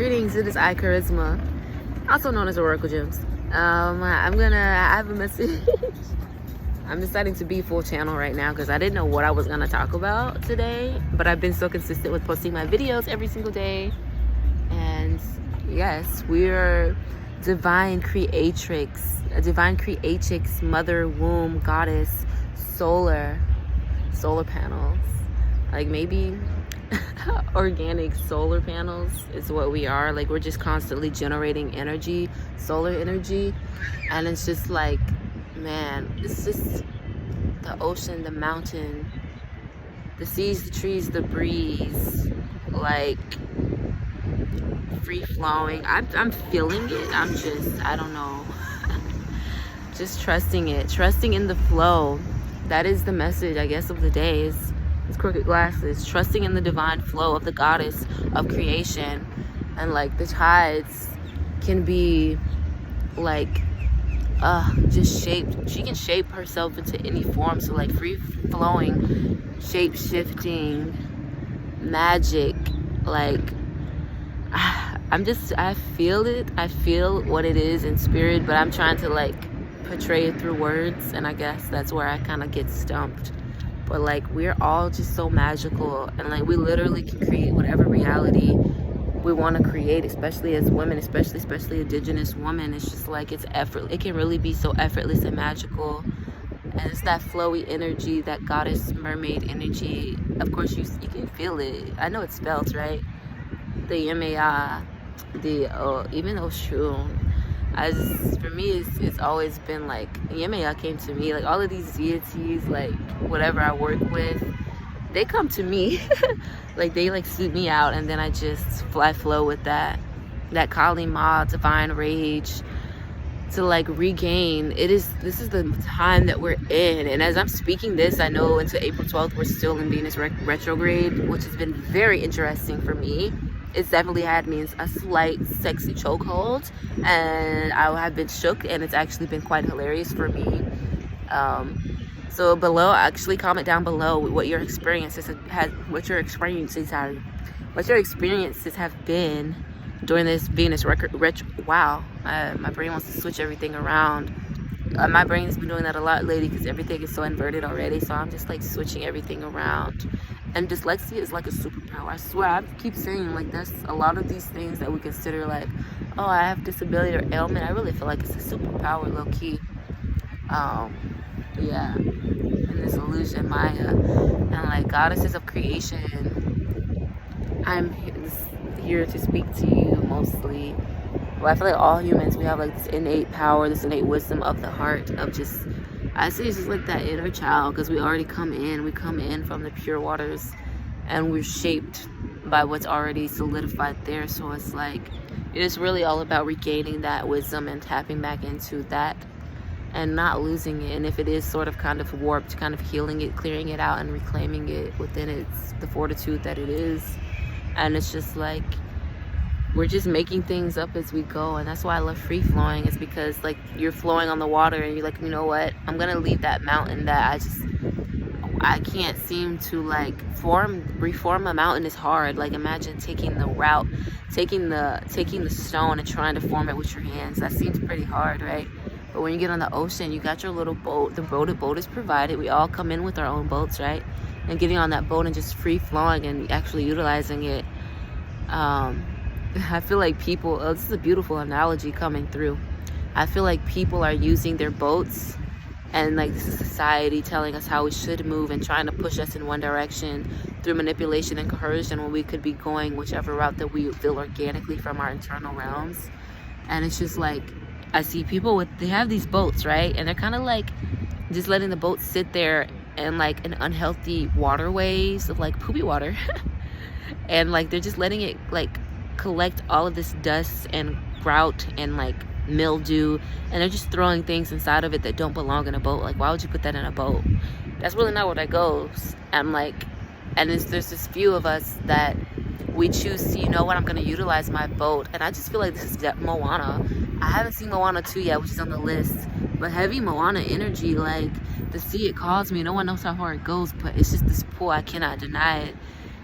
Greetings, it is Charisma, also known as Oracle Gems. I have a message. I'm deciding to be full channel right now because I didn't know what I was gonna talk about today, but I've been so consistent with posting my videos every single day. And yes, we're divine creatrix, a divine creatrix, mother, womb, goddess, solar panels, like maybe organic solar panels is what we are. Like, we're just constantly generating energy, solar energy. And it's just like, man, it's just the ocean, the mountain, the seas, the trees, the breeze, like free flowing. I'm feeling it. I don't know. Just trusting it, trusting in the flow. That is the message, I guess, of the day. Is crooked glasses, trusting in the divine flow of the goddess of creation. And like, the tides can be like just shaped. She can shape herself into any form. So like, free flowing, shape shifting magic. Like, I feel it. I feel what it is in spirit, but I'm trying to like portray it through words, and I guess that's where I kind of get stumped. But like, we're all just so magical, and like, we literally can create whatever reality we want to create, especially as women, especially indigenous women. It's just like, it's effort. It can really be so effortless and magical. And it's that flowy energy, that goddess mermaid energy. Of course, you can feel it. I know it's spelled right. The Yemaya, even Oshun. For me, it's always been like, Yemaya came to me. Like, all of these deities, like whatever I work with, they come to me. Like, they like suit me out, and then I just flow with that Kali Ma, divine rage, to like regain. This is the time that we're in. And as I'm speaking this, I know into April 12th we're still in Venus retrograde, which has been very interesting for me. It's definitely had me in a slight sexy chokehold, and I have been shook, and it's actually been quite hilarious for me. So below, actually comment down below what your experiences have been during this Venus wow, my brain wants to switch everything around. My brain has been doing that a lot lately because everything is so inverted already, so I'm just like switching everything around. And dyslexia is like a superpower. I swear, I keep saying, like, there's a lot of these things that we consider like, oh, I have disability or ailment. I really feel like it's a superpower, low-key. Yeah, in this illusion, Maya. And like, goddesses of creation, I'm here to speak to you mostly. Well, I feel like all humans, we have like this innate power, this innate wisdom of the heart, of just, I say it's just like that inner child, because we come in from the pure waters, and we're shaped by what's already solidified there. So it's like, it is really all about regaining that wisdom and tapping back into that and not losing it. And if it is sort of kind of warped, kind of healing it, clearing it out, and reclaiming it within the fortitude that it is. And it's just like, we're just making things up as we go. And that's why I love free flowing. It's because like, you're flowing on the water, and you're like, you know what, I'm gonna leave that mountain that I can't seem to like reform a mountain is hard. Like, imagine taking the route, taking the stone and trying to form it with your hands. That seems pretty hard, right? But when you get on the ocean, you got your little boat. The boat is provided. We all come in with our own boats, right? And getting on that boat and just free flowing and actually utilizing it. I feel like people, this is a beautiful analogy coming through. I feel like people are using their boats, and like, this is society telling us how we should move and trying to push us in one direction through manipulation and coercion, when we could be going whichever route that we feel organically from our internal realms. And it's just like, I see people they have these boats, right? And they're kind of like just letting the boat sit there in like an unhealthy waterways of like poopy water. And like, they're just letting it like collect all of this dust and grout and like mildew, and they're just throwing things inside of it that don't belong in a boat. Like, why would you put that in a boat? That's really not where that goes. I'm like, and there's this few of us that we choose to, you know what, I'm gonna utilize my boat. And I just feel like this is Moana. I haven't seen Moana 2 yet, which is on the list, but heavy Moana energy. Like, the sea, it calls me. No one knows how far it goes, but it's just this pull. I cannot deny it.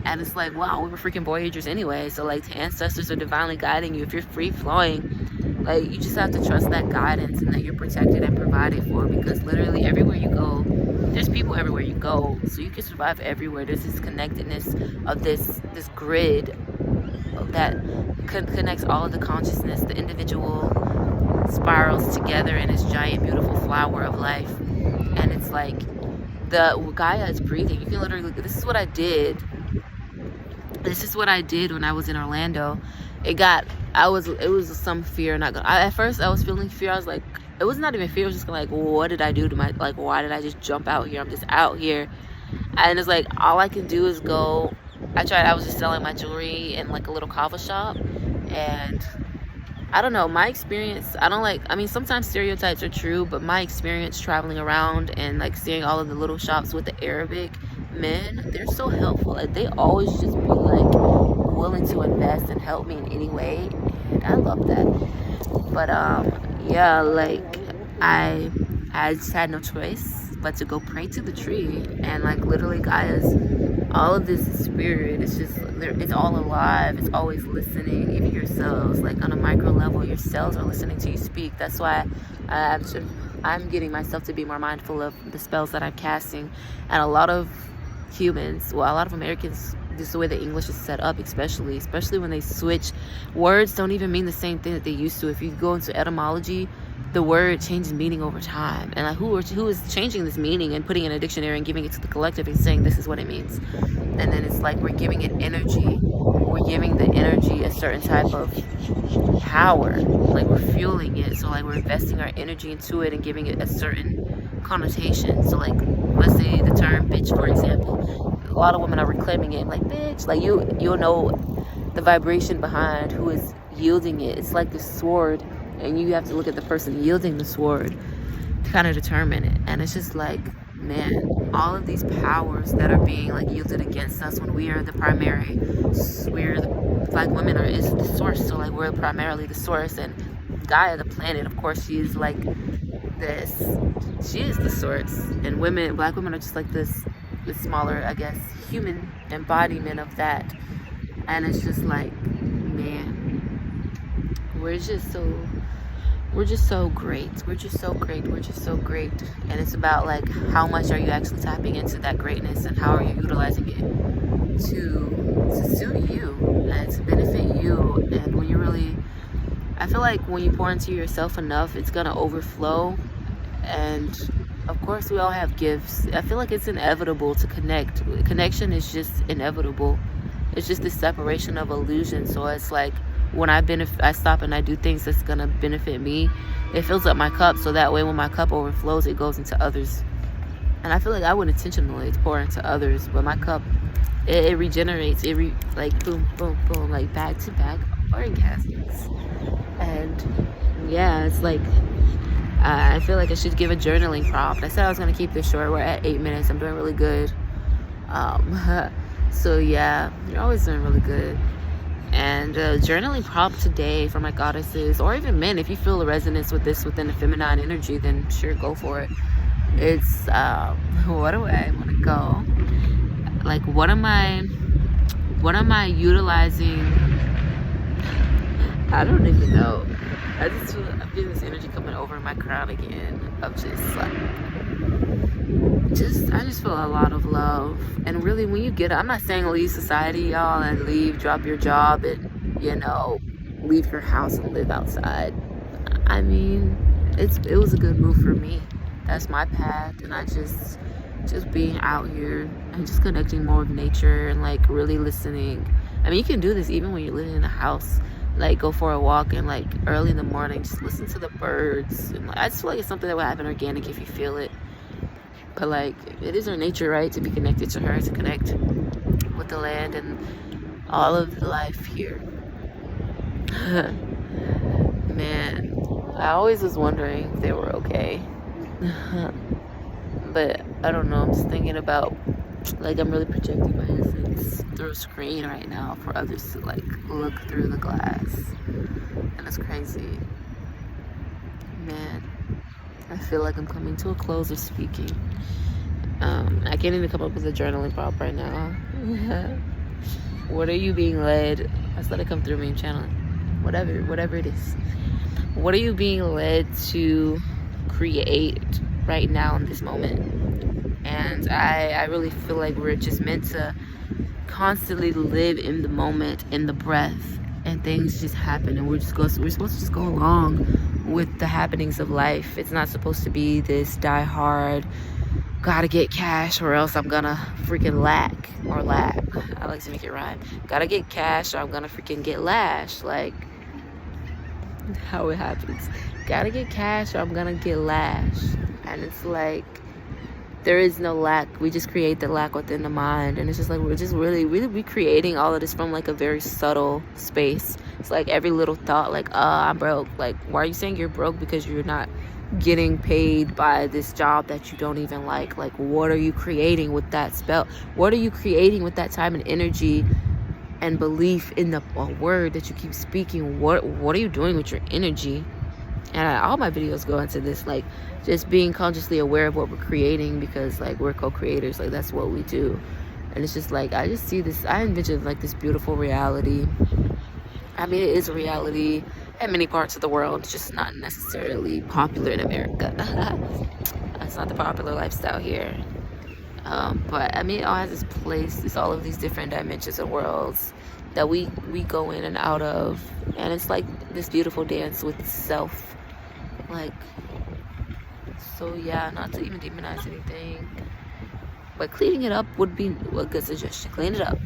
And it's like, wow, we were freaking voyagers anyway. So like, the ancestors are divinely guiding you. If you're free flowing, like, you just have to trust that guidance and that you're protected and provided for, because literally everywhere you go, there's people everywhere you go, so you can survive everywhere. There's this connectedness of this grid that connects all of the consciousness, the individual spirals together in this giant beautiful flower of life. And it's like, the Gaia is breathing. You can literally, this is what I did when I was in Orlando. It was some fear. At first I was feeling fear. I was like, it was not even fear. It was just like, what did I do to why did I just jump out here? I'm just out here. And it's like, all I can do is go. I was just selling my jewelry in like a little coffee shop. And I don't know, my experience, sometimes stereotypes are true, but my experience traveling around and like seeing all of the little shops with the Arabic men, they're so helpful. Like, they always just be like willing to invest and help me in any way, and I love that. But yeah, like, I just had no choice but to go pray to the tree. And like, literally, Gaia's, all of this spirit, it's all alive. It's always listening. Even your cells, like on a micro level, your cells are listening to you speak. That's why I'm getting myself to be more mindful of the spells that I'm casting. And a lot of humans, well, a lot of Americans, just the way the English is set up, especially when they switch words, don't even mean the same thing that they used to. If you go into etymology, the word changes meaning over time. And like, who is changing this meaning and putting it in a dictionary and giving it to the collective and saying this is what it means? And then it's like, we're giving it energy. We're giving the energy a certain type of power. Like, we're fueling it. So like, we're investing our energy into it and giving it a certain connotation. So like, let's say the term bitch, for example. A lot of women are reclaiming it like, bitch. Like, you'll know the vibration behind who is yielding it. It's like the sword, and you have to look at the person yielding the sword to kind of determine it. And it's just like, man, all of these powers that are being like yielded against us when we are the primary, Black women is the source. So like, we're primarily the source, and Gaia, the planet, of course, she is like this. She is the source, and Black women are just like this smaller, I guess, human embodiment of that. And it's just like, man, we're just so great. We're just so great. And it's about like, how much are you actually tapping into that greatness, and how are you utilizing it to suit you and to benefit you. And when you really, I feel like when you pour into yourself enough, it's gonna overflow. And of course, we all have gifts. I feel like it's inevitable to connect. Connection is just inevitable. It's just this separation of illusion. So it's like, when I stop and I do things that's gonna benefit me, it fills up my cup, so that way when my cup overflows, it goes into others. And I feel like I would intentionally pour into others, but my cup, it regenerates. Like, boom, boom, boom, like back to back orgasms. And yeah, it's like, I feel like I should give a journaling prompt. I said I was gonna keep this short. We're at 8 minutes. I'm doing really good. So yeah, you're always doing really good. And journaling prompt today for my goddesses, or even men, if you feel a resonance with this within the feminine energy, then sure, go for it. It's what do I want to go? Like, what am I utilizing? I don't even know. I feel this energy coming over my crown again of just like, I just feel a lot of love. And really, when you get, I'm not saying leave society, y'all, and drop your job and, leave your house and live outside. I mean, it was a good move for me. That's my path. And I just being out here and just connecting more with nature and like really listening. I mean, you can do this even when you're living in a house. Like, go for a walk and like early in the morning, just listen to the birds. And like, I just feel like it's something that will happen organic if you feel it. But like, it is our nature, right, to be connected to her, to connect with the land and all of the life here. Man, I always was wondering if they were okay. But I don't know, I'm just thinking about, like, I'm really projecting my essence through a screen right now for others to like look through the glass. And it's crazy. Man, I feel like I'm coming to a close of speaking. I can't even come up with a journaling prompt right now. What are you being led? Let's let it come through me. I'm channeling. Whatever it is. What are you being led to create right now in this moment? And I really feel like we're just meant to constantly live in the moment, in the breath, and things just happen, and we're supposed to just go along with the happenings of life. It's not supposed to be this die hard, gotta get cash or else I'm gonna freaking lack. I like to make it rhyme. Gotta get cash or I'm gonna freaking get lashed. Like how it happens. Gotta get cash or I'm gonna get lashed. And it's like, there is no lack. We just create the lack within the mind. And it's just like, we're just really recreating all of this from like a very subtle space. It's like every little thought, like, I'm broke. Like, why are you saying you're broke? Because you're not getting paid by this job that you don't even like. Like, what are you creating with that spell? What are you creating with that time and energy and belief in the word that you keep speaking? What are you doing with your energy? And all my videos go into this, like, just being consciously aware of what we're creating, because like we're co-creators, like that's what we do. And it's just like, I just see this, I envision like this beautiful reality. I mean, it is a reality in many parts of the world, it's just not necessarily popular in America. That's not the popular lifestyle here. But I mean, it all has its place. It's all of these different dimensions and worlds that we go in and out of, and it's like this beautiful dance with self. Like, so yeah, not to even demonize anything, but cleaning it up would be a good suggestion. Clean it up.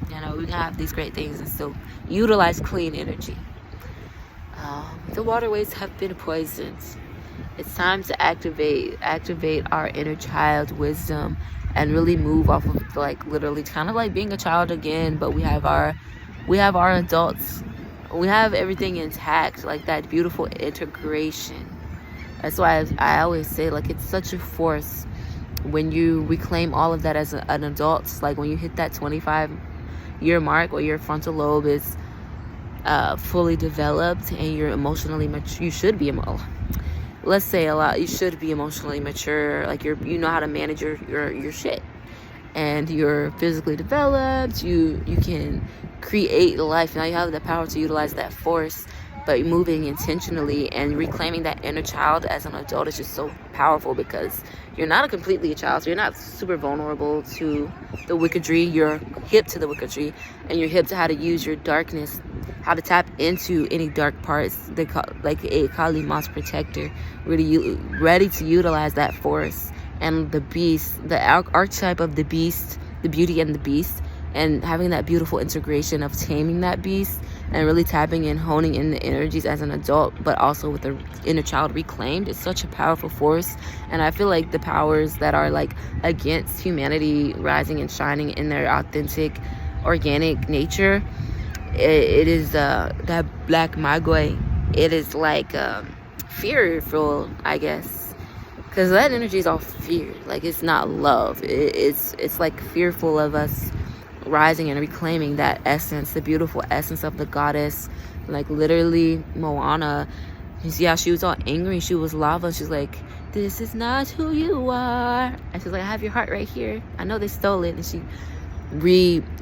You know, we can have these great things and still utilize clean energy. The waterways have been poisoned. It's time to activate our inner child wisdom and really move off of like literally kind of like being a child again, but we have our adults. We have everything intact, like that beautiful integration. That's why I always say, like, it's such a force when you reclaim all of that as an adult. Like when you hit that 25-year mark where your frontal lobe is fully developed and you're emotionally mature. You should be let's say you should be emotionally mature. Like you know how to manage your shit, and you're physically developed. You can create life. Now you have the power to utilize that force, but moving intentionally and reclaiming that inner child as an adult is just so powerful, because you're not completely a child, so you're not super vulnerable to the wickedry. You're hip to the wickedry, and you're hip to how to use your darkness, how to tap into any dark parts. They call like a Kali Ma's protector, really ready to utilize that force. And the beast, the archetype of the beast, the beauty and the beast, and having that beautiful integration of taming that beast and really tapping and honing in the energies as an adult, but also with the inner child reclaimed, is such a powerful force. And I feel like the powers that are like against humanity rising and shining in their authentic, organic nature, it is that black magoi. It is like fearful, I guess, because that energy is all fear. Like, it's not love. It's like fearful of us rising and reclaiming that essence, the beautiful essence of the goddess. Like literally Moana, yeah, she was all angry, she was lava, she's like, this is not who you are, and she's like, I have your heart right here, I know they stole it. And she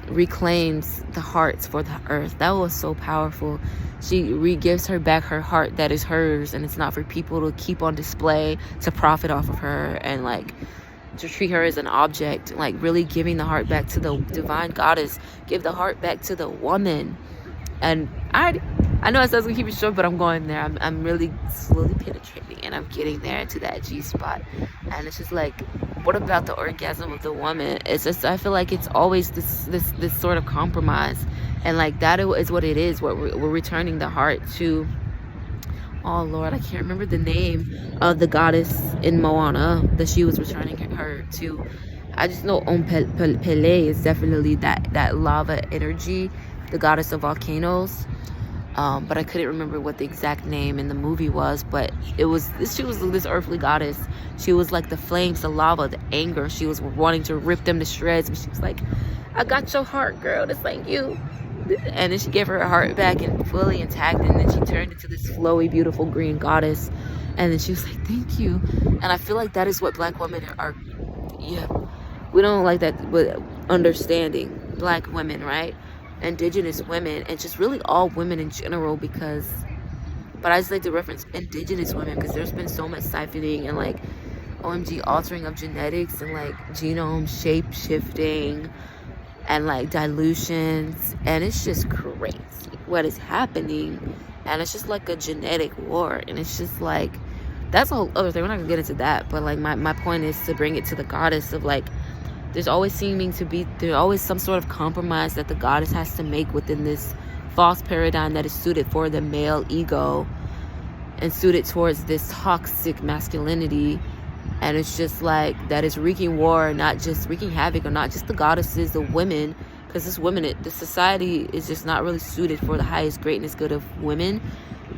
reclaims the hearts for the earth. That was so powerful. She re-gives her back her heart that is hers, and it's not for people to keep on display to profit off of her and like to treat her as an object. Like really giving the heart back to the divine goddess. Give the heart back to the woman. And I know it says we keep it short, but I'm going there. I'm really slowly penetrating, and I'm getting there to that G spot. And it's just like, what about the orgasm of the woman? It's just, I feel like it's always this sort of compromise, and like that is what it is. What we're returning the heart to. Oh Lord, I can't remember the name of the goddess in Moana that she was returning her to. I just know Pele is definitely that lava energy, the goddess of volcanoes. But I couldn't remember what the exact name in the movie was. But she was this earthly goddess. She was like the flames, the lava, the anger. She was wanting to rip them to shreds. But she was like, I got your heart, girl. Just like you. And then she gave her heart back and fully intact, and then she turned into this flowy, beautiful green goddess. And then she was like, thank you. And I feel like that is what black women are. Yeah, we don't like that, but understanding. Black women, right? Indigenous women, and just really all women in general, because, but I just like to reference indigenous women because there's been so much siphoning and like OMG altering of genetics and like genome shape shifting and like dilutions, and it's just crazy what is happening. And it's just like a genetic war, and it's just like, that's a whole other thing. We're not gonna get into that, but like my point is to bring it to the goddess of like, there's always some sort of compromise that the goddess has to make within this false paradigm that is suited for the male ego and suited towards this toxic masculinity. And it's just like, that is wreaking war, not just wreaking havoc, or not just the goddesses, the women, because the society is just not really suited for the highest greatness good of women.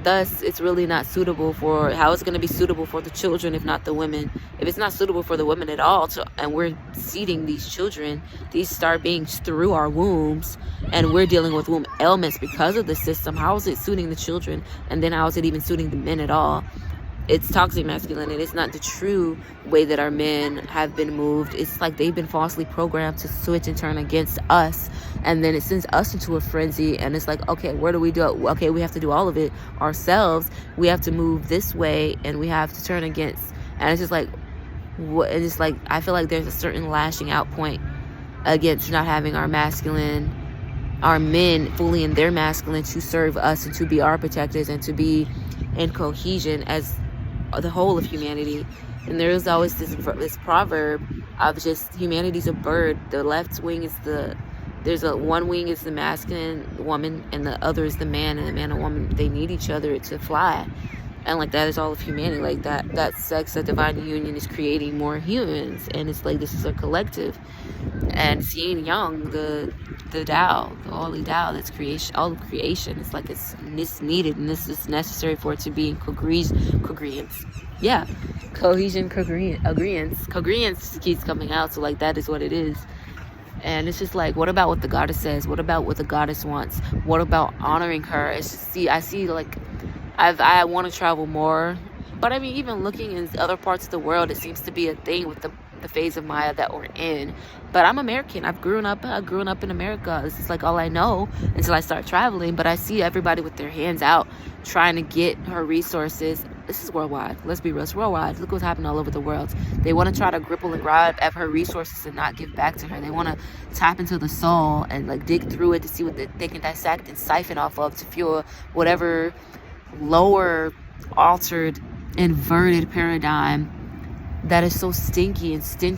Thus, it's really not suitable for, how it's going to be suitable for the children if not the women. If it's not suitable for the women at all, and we're seeding these children, these star beings through our wombs, and we're dealing with womb ailments because of the system, how is it suiting the children? And then how is it even suiting the men at all? It's toxic masculinity. It's not the true way that our men have been moved. It's like they've been falsely programmed to switch and turn against us, and then it sends us into a frenzy. And it's like, okay, where do we do it? Okay, we have to do all of it ourselves. We have to move this way, and we have to turn against. And it's just like, what? And it's like, I feel like there's a certain lashing out point against not having our men fully in their masculine to serve us and to be our protectors and to be in cohesion as the whole of humanity. And there is always this proverb of just, humanity's a bird. The left wing is one wing is the masculine woman, and the other is the man, and the man and woman, they need each other to fly. And like, that is all of humanity. Like that sex, that divine union is creating more humans, and it's like, this is a collective. And seeing young, the Tao, the holy Tao, that's creation, all of creation. It's like, it's needed, and this is necessary for it to be in congruence. Yeah, cohesion, congruence keeps coming out. So like, that is what it is. And it's just like, what about what the goddess says? What about what the goddess wants? What about honoring her? It's just, I see like, I want to travel more, but I mean, even looking in other parts of the world, it seems to be a thing with the phase of Maya that we're in. But I'm American. I've grown up in America. This is like all I know until I start traveling. But I see everybody with their hands out trying to get her resources. This is worldwide. Let's be real. It's worldwide. Look what's happening all over the world. They want to try to grapple and grab at her resources and not give back to her. They want to tap into the soul and like dig through it to see what they can dissect and siphon off of to fuel whatever lower, altered, inverted paradigm that is so stinky and stingy